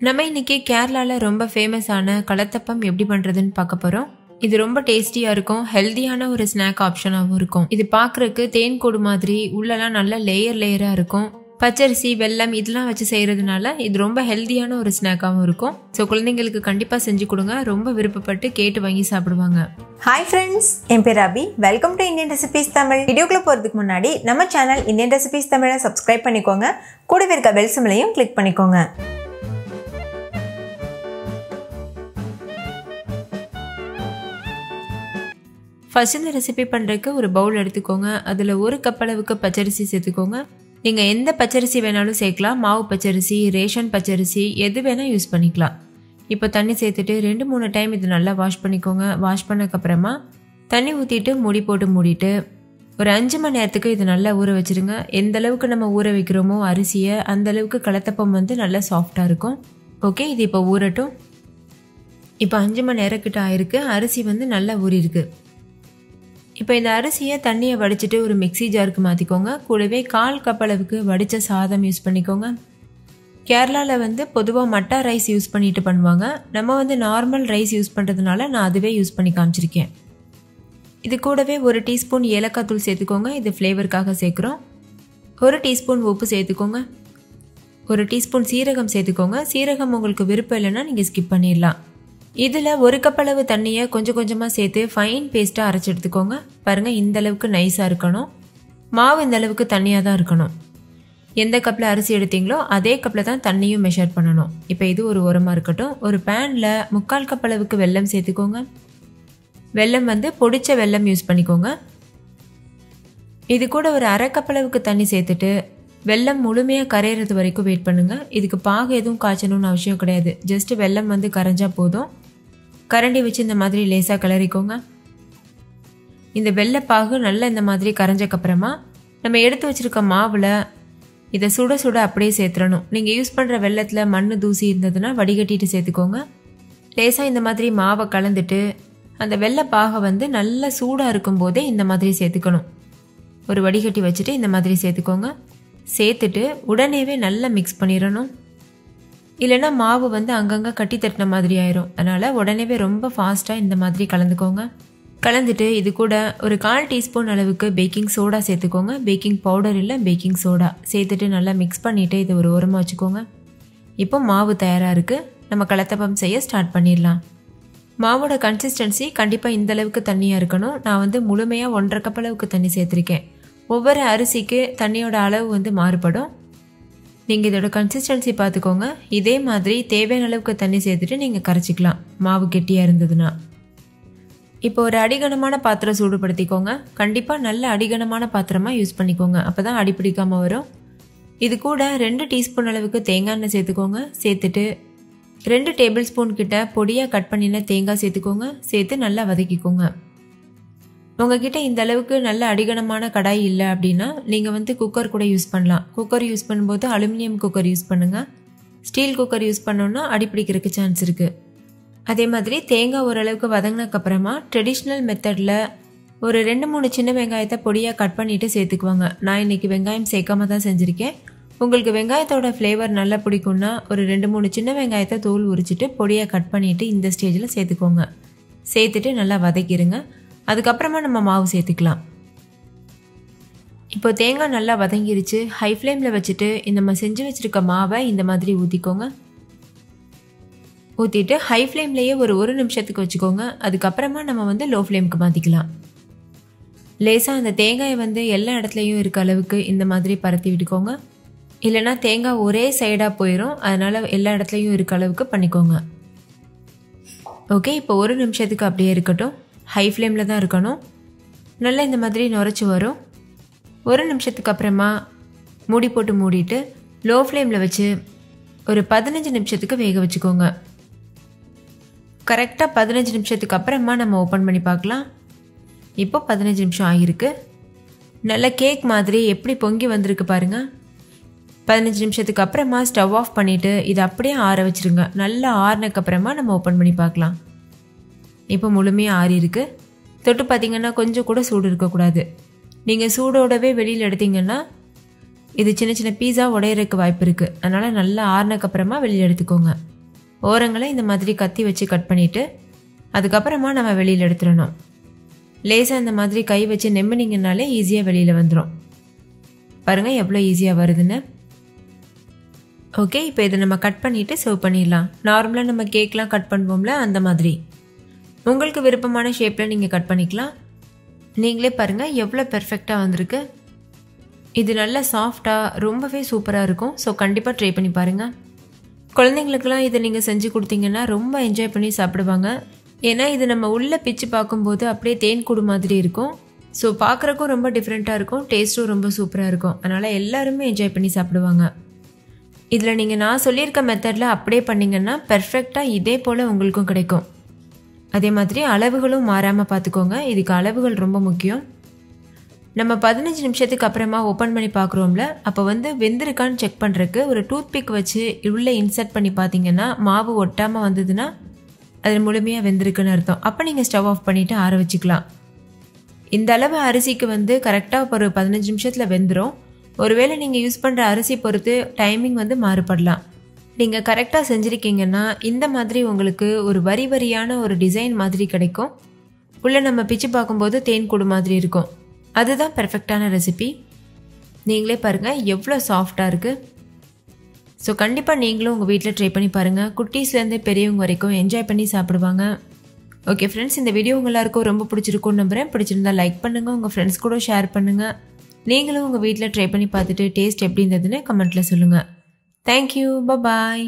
நம்ம இன்னைக்கு கேரளால ரொம்ப ஃபேமஸான கலத்தப்பம் எப்படி பண்றதுன்னு பார்க்க போறோம். இது ரொம்ப டேஸ்டியா இருக்கும், ஹெல்தியான ஒரு ஸ்நாக் ஆப்ஷனாகவும் இருக்கும். இது பார்க்கறதுக்கு தேன் கூடு மாதிரி உள்ளலாம் நல்ல லேயரா இருக்கும். பச்சரிசி வெல்லம் இதெல்லாம் வச்சு செய்யறதுனால இது ரொம்ப ஹெல்தியான ஒரு ஸ்நாக்காகவும் இருக்கும். ஸோ குழந்தைங்களுக்கு கண்டிப்பாக செஞ்சு கொடுங்க, ரொம்ப விருப்பப்பட்டு கேட்டு வாங்கி சாப்பிடுவாங்க. ஹாய் ஃப்ரெண்ட்ஸ், என் பேர் Abhi. Welcome to Indian recipes Tamil. வீடியோக்குள்ள போகிறதுக்கு முன்னாடி நம்ம சேனல் இந்தியன் ரெசிபீஸ் தமிழை சப்ஸ்கிரைப் பண்ணிக்கோங்க, கூடவே இருக்க பெல் சிம்பலையும் கிளிக் பண்ணிக்கோங்க. ஃபர்ஸ்ட் இந்த ரெசிபி பண்ணுறதுக்கு ஒரு பவுல் எடுத்துக்கோங்க. அதில் 1 கப் அளவுக்கு பச்சரிசி சேர்த்துக்கோங்க. நீங்கள் எந்த பச்சரிசி வேணாலும் சேர்க்கலாம், மாவு பச்சரிசி, ரேஷன் பச்சரிசி எது வேணால் யூஸ் பண்ணிக்கலாம். இப்போ தண்ணி சேர்த்துட்டு 2-3 டைம் இது நல்லா வாஷ் பண்ணிக்கோங்க. வாஷ் பண்ணக்கப்புறமா தண்ணி ஊற்றிட்டு மூடி போட்டு மூடிட்டு ஒரு 5 மணி நேரத்துக்கு இது நல்லா ஊற வச்சுருங்க. எந்த அளவுக்கு நம்ம ஊற வைக்கிறோமோ அரிசியை அந்த அளவுக்கு கலத்தப்பம் நல்லா சாஃப்டாக இருக்கும். ஓகே, இது இப்போ ஊறட்டும். இப்போ 5 மணி நேரம் கிட்ட ஆயிருக்கு, அரிசி நல்லா ஊறிருக்கு. இப்போ இந்த அரிசியை தண்ணியை வடிச்சிட்டு ஒரு மிக்சி ஜாருக்கு மாற்றிக்கோங்க. கூடவே 1/4 கப் அளவுக்கு வடித்த சாதம் யூஸ் பண்ணிக்கோங்க. கேரளாவில் பொதுவாக மட்டா ரைஸ் யூஸ் பண்ணிட்டு பண்ணுவாங்க. நம்ம நார்மல் ரைஸ் யூஸ் பண்ணுறதுனால நான் அதுவே யூஸ் பண்ணி காமிச்சிருக்கேன். இது கூடவே 1 டீஸ்பூன் ஏலக்காய் தூள் சேர்த்துக்கோங்க, இது ஃப்ளேவருக்காக சேர்க்குறோம். 1 டீஸ்பூன் உப்பு சேர்த்துக்கோங்க. 1 டீஸ்பூன் சீரகம் சேர்த்துக்கோங்க. சீரகம் உங்களுக்கு விருப்பம் இல்லைன்னா நீங்கள் ஸ்கிப் பண்ணிடலாம். இதில் 1 கப் அளவு தண்ணியை கொஞ்சம் கொஞ்சமாக சேர்த்து ஃபைன் பேஸ்ட்டாக அரைச்சி எடுத்துக்கோங்க. பாருங்கள், இந்த அளவுக்கு நைஸாக இருக்கணும். மாவு இந்த அளவுக்கு தண்ணியாக தான் இருக்கணும். எந்த கப்பில் அரிசி எடுத்தீங்களோ அதே கப்பில் தான் தண்ணியும் மெஷர் பண்ணணும். இப்போ இது ஒரு ஓரமாக இருக்கட்டும். ஒரு பேனில் 3/4 கப் அளவுக்கு வெல்லம் சேர்த்துக்கோங்க. வெல்லம் பொடிச்ச வெல்லம் யூஸ் பண்ணிக்கோங்க. இது கூட ஒரு 1/2 கப் அளவுக்கு தண்ணி சேர்த்துட்டு வெல்லம் முழுமையாக கரையிறது வரைக்கும் வெயிட் பண்ணுங்கள். இதுக்கு பாகு எதுவும் காய்ச்சணும்னு அவசியம் கிடையாது. ஜஸ்ட் வெல்லம் கரைஞ்சா போதும். கரண்டி வச்சு இந்த மாதிரி லேசாக கிளறிக்கோங்க. இந்த வெள்ளைப்பாகு நல்லா இந்த மாதிரி கரைஞ்சக்கப்புறமா நம்ம எடுத்து வச்சுருக்க மாவில் இதை சுட சுட அப்படியே சேர்த்துடணும். நீங்கள் யூஸ் பண்ணுற வெள்ளத்தில் மண் தூசி இருந்ததுன்னா வடிகட்டிட்டு சேர்த்துக்கோங்க. லேசாக இந்த மாதிரி மாவை கலந்துட்டு அந்த வெள்ளைப்பாகை நல்லா சூடாக இருக்கும் போதே இந்த மாதிரி சேர்த்துக்கணும். ஒரு வடிகட்டி வச்சுட்டு இந்த மாதிரி சேர்த்துக்கோங்க. சேர்த்துட்டு உடனேவே நல்லா மிக்ஸ் பண்ணிடணும். இல்லைன்னா மாவு அங்கங்கே கட்டி தட்டின மாதிரி ஆயிரும். அதனால் உடனேவே ரொம்ப ஃபாஸ்ட்டாக இந்த மாதிரி கலந்துக்கோங்க. கலந்துட்டு இது கூட ஒரு 1/4 டீஸ்பூன் அளவுக்கு பேக்கிங் சோடா சேர்த்துக்கோங்க. பேக்கிங் பவுடர் இல்லை, பேக்கிங் சோடா சேர்த்துட்டு நல்லா மிக்ஸ் பண்ணிவிட்டு இது ஒரு ஓரமாக வச்சுக்கோங்க. இப்போ மாவு தயாராக இருக்குது, நம்ம கலத்தப்பம் செய்ய ஸ்டார்ட் பண்ணிடலாம். மாவோட கன்சிஸ்டன்சி கண்டிப்பாக இந்த அளவுக்கு தண்ணியாக இருக்கணும். நான் முழுமையாக 1/2 கப் அளவுக்கு தண்ணி சேர்த்துருக்கேன். ஒவ்வொரு அரிசிக்கு தண்ணியோட அளவு மாறுபடும். நீங்கள் இதோட கன்சிஸ்டன்சி பார்த்துக்கோங்க. இதே மாதிரி தேவையான அளவுக்கு தண்ணி சேர்த்துட்டு நீங்கள் கரைச்சிக்கலாம், மாவு கெட்டியாக இருந்ததுன்னா. இப்போ ஒரு அடிகனமான பாத்திரம் சூடுபடுத்திக்கோங்க. கண்டிப்பாக நல்ல அடிகனமான பாத்திரமாக யூஸ் பண்ணிக்கோங்க, அப்போ தான் அடிப்பிடிக்காமல் வரும். இது கூட 2 டீஸ்பூன் அளவுக்கு தேங்காய் எண்ணெய் சேர்த்துக்கோங்க. சேர்த்துட்டு 2 டேபிள் ஸ்பூன் கிட்ட பொடியாக கட் பண்ணின தேங்காய் சேர்த்துக்கோங்க. சேர்த்து நல்லா வதக்கிக்கோங்க. உங்ககிட்ட இந்த அளவுக்கு நல்ல அடிகனமான கடாய் இல்லை அப்படின்னா நீங்கள் குக்கர் கூட யூஸ் பண்ணலாம். குக்கர் யூஸ் பண்ணும்போது அலுமினியம் குக்கர் யூஸ் பண்ணுங்கள். ஸ்டீல் குக்கர் யூஸ் பண்ணோன்னா அடிப்பிடிக்கிறதுக்கு சான்ஸ் இருக்குது. அதே மாதிரி தேங்காய் ஓரளவுக்கு வதங்கினதுக்கப்புறமா ட்ரெடிஷ்னல் மெத்தடில் ஒரு 2-3 சின்ன வெங்காயத்தை பொடியாக கட் பண்ணிவிட்டு சேர்த்துக்குவாங்க. நான் இன்றைக்கி வெங்காயம் சேர்க்காம தான் செஞ்சுருக்கேன். உங்களுக்கு வெங்காயத்தோட ஃப்ளேவர் நல்லா பிடிக்கும்னா ஒரு 2-3 சின்ன வெங்காயத்தை தோல் உரிச்சிட்டு பொடியாக கட் பண்ணிவிட்டு இந்த ஸ்டேஜில் சேர்த்துக்கோங்க. சேர்த்துட்டு நல்லா வதக்கிடுங்க. அதுக்கப்புறமா நம்ம மாவு சேர்த்துக்கலாம். இப்போ தேங்காய் நல்லா வதங்கிருச்சு. ஹை ஃப்ளேமில் வச்சுட்டு நம்ம செஞ்சு வச்சுருக்க மாவை இந்த மாதிரி ஊற்றிக்கோங்க. ஊற்றிட்டு ஹை ஃப்ளேம்லேயே ஒரு 1 நிமிஷத்துக்கு வச்சுக்கோங்க. அதுக்கப்புறமா நம்ம லோ ஃப்ளேமுக்கு மாற்றிக்கலாம். லேசாக அந்த தேங்காயை எல்லா இடத்துலையும் இருக்க அளவுக்கு இந்த மாதிரி பரத்தி விட்டுக்கோங்க. இல்லைனா தேங்காய் ஒரே சைடாக போயிடும், அதனால் எல்லா இடத்துலையும் இருக்க அளவுக்கு பண்ணிக்கோங்க. ஓகே, இப்போ 1 நிமிஷத்துக்கு அப்படியே இருக்கட்டும். ஹை ஃப்ளேமில் தான் இருக்கணும். நல்லா இந்த மாதிரி நுரைச்சி வரும். 1 நிமிஷத்துக்கு அப்புறமா மூடி போட்டு மூடிட்டு லோ ஃப்ளேமில் வச்சு ஒரு 15 நிமிஷத்துக்கு வேக வச்சுக்கோங்க. கரெக்டாக 15 நிமிஷத்துக்கு அப்புறமா நம்ம ஓப்பன் பண்ணி பார்க்கலாம். இப்போ 15 நிமிஷம் ஆகியிருக்கு. நல்ல கேக் மாதிரி எப்படி பொங்கி வந்திருக்கு பாருங்கள். 15 நிமிஷத்துக்கு அப்புறமா ஸ்டவ் ஆஃப் பண்ணிவிட்டு இதை அப்படியே ஆற வச்சுருங்க. நல்லா ஆறினதுக்கப்புறமா நம்ம ஓப்பன் பண்ணி பார்க்கலாம். இப்போ முழுமையாக ஆறி இருக்கு. தொட்டு பார்த்தீங்கன்னா கொஞ்சம் கூட சூடு இருக்கக்கூடாது. நீங்கள் சூடோடவே வெளியில் எடுத்தீங்கன்னா இது சின்ன சின்ன பீஸா உடையறதுக்கு வாய்ப்பு இருக்குது. அதனால் நல்லா ஆறுனக்கப்புறமா வெளியில் எடுத்துக்கோங்க. ஓரங்களை இந்த மாதிரி கத்தி வச்சு கட் பண்ணிவிட்டு அதுக்கப்புறமா நம்ம வெளியில் எடுத்துடணும். லேசாக இந்த மாதிரி கை வச்சு நெம்மினீங்கனாலே ஈஸியாக வெளியில் வந்துடும். பாருங்கள் எவ்வளோ ஈஸியாக வருதுன்னு. ஓகே, இப்போ இதை நம்ம கட் பண்ணிவிட்டு சர்வ் பண்ணிடலாம். நார்மலாக நம்ம கேக்லாம் கட் பண்ணுவோம்ல, அந்த மாதிரி உங்களுக்கு விருப்பமான ஷேப்பில் நீங்கள் கட் பண்ணிக்கலாம். நீங்களே பாருங்கள் எவ்வளோ பெர்ஃபெக்டாக வந்திருக்கு. இது நல்லா சாஃப்டாக ரொம்பவே சூப்பராக இருக்கும். ஸோ கண்டிப்பாக ட்ரை பண்ணி பாருங்கள். குழந்தைங்களுக்கெல்லாம் இதை நீங்கள் செஞ்சு கொடுத்தீங்கன்னா ரொம்ப என்ஜாய் பண்ணி சாப்பிடுவாங்க. ஏன்னா இது நம்ம உள்ளே பிச்சு பார்க்கும்போது அப்படியே தேன் கூடு மாதிரி இருக்கும். ஸோ பார்க்குறக்கும் ரொம்ப டிஃப்ரெண்ட்டாக இருக்கும், டேஸ்ட்டும் ரொம்ப சூப்பராக இருக்கும். அதனால் எல்லாருமே என்ஜாய் பண்ணி சாப்பிடுவாங்க. இதில் நீங்கள் நான் சொல்லியிருக்க மெத்தடில் அப்படியே பண்ணிங்கன்னா பெர்ஃபெக்டாக இதே போல் உங்களுக்கும் கிடைக்கும். அதே மாதிரி அளவுகளும் மாறாமல் பார்த்துக்கோங்க. இதுக்கு அளவுகள் ரொம்ப முக்கியம். நம்ம 15 நிமிஷத்துக்கு அப்புறமா ஓப்பன் பண்ணி பார்க்குறோம்ல, அப்போ வெந்திருக்கான்னு செக் பண்ணுறதுக்கு ஒரு டூத்பிக் வச்சு உள்ளே இன்சர்ட் பண்ணி பார்த்தீங்கன்னா மாவு ஒட்டாமல் வந்ததுன்னா அது முழுமையாக வெந்திருக்குன்னு அர்த்தம். அப்போ நீங்கள் ஸ்டவ் ஆஃப் பண்ணிவிட்டு ஆற வச்சுக்கலாம். இந்த அளவு அரிசிக்கு கரெக்டாக ஒரு 15 நிமிஷத்தில் வெந்துடும். ஒருவேளை நீங்கள் யூஸ் பண்ணுற அரிசி பொறுத்து டைமிங் மாறுபடலாம். நீங்கள் கரெக்டாக செஞ்சுருக்கீங்கன்னா இந்த மாதிரி உங்களுக்கு ஒரு வரி வரியான ஒரு டிசைன் மாதிரி கிடைக்கும். உள்ளே நம்ம பிச்சு பார்க்கும்போது தேன் கூடு மாதிரி இருக்கும். அதுதான் பெர்ஃபெக்டான ரெசிபி. நீங்களே பாருங்கள் எவ்வளோ சாஃப்டாக இருக்குது. ஸோ கண்டிப்பாக நீங்களும் உங்கள் வீட்டில் ட்ரை பண்ணி பாருங்கள். குட்டீஸ்லேருந்து பெரியவங்க வரைக்கும் என்ஜாய் பண்ணி சாப்பிடுவாங்க. ஓகே ஃப்ரெண்ட்ஸ், இந்த வீடியோ உங்கள் எல்லாருக்கும் ரொம்ப பிடிச்சிருக்கும்னு நம்புகிறேன். பிடிச்சிருந்தா லைக் பண்ணுங்கள், உங்கள் ஃப்ரெண்ட்ஸ் கூட ஷேர் பண்ணுங்கள். நீங்களும் உங்கள் வீட்டில் ட்ரை பண்ணி பார்த்துட்டு டேஸ்ட் எப்படி இருந்ததுன்னு கமெண்ட்டில் சொல்லுங்கள். தேங்க்யூ, பாய்.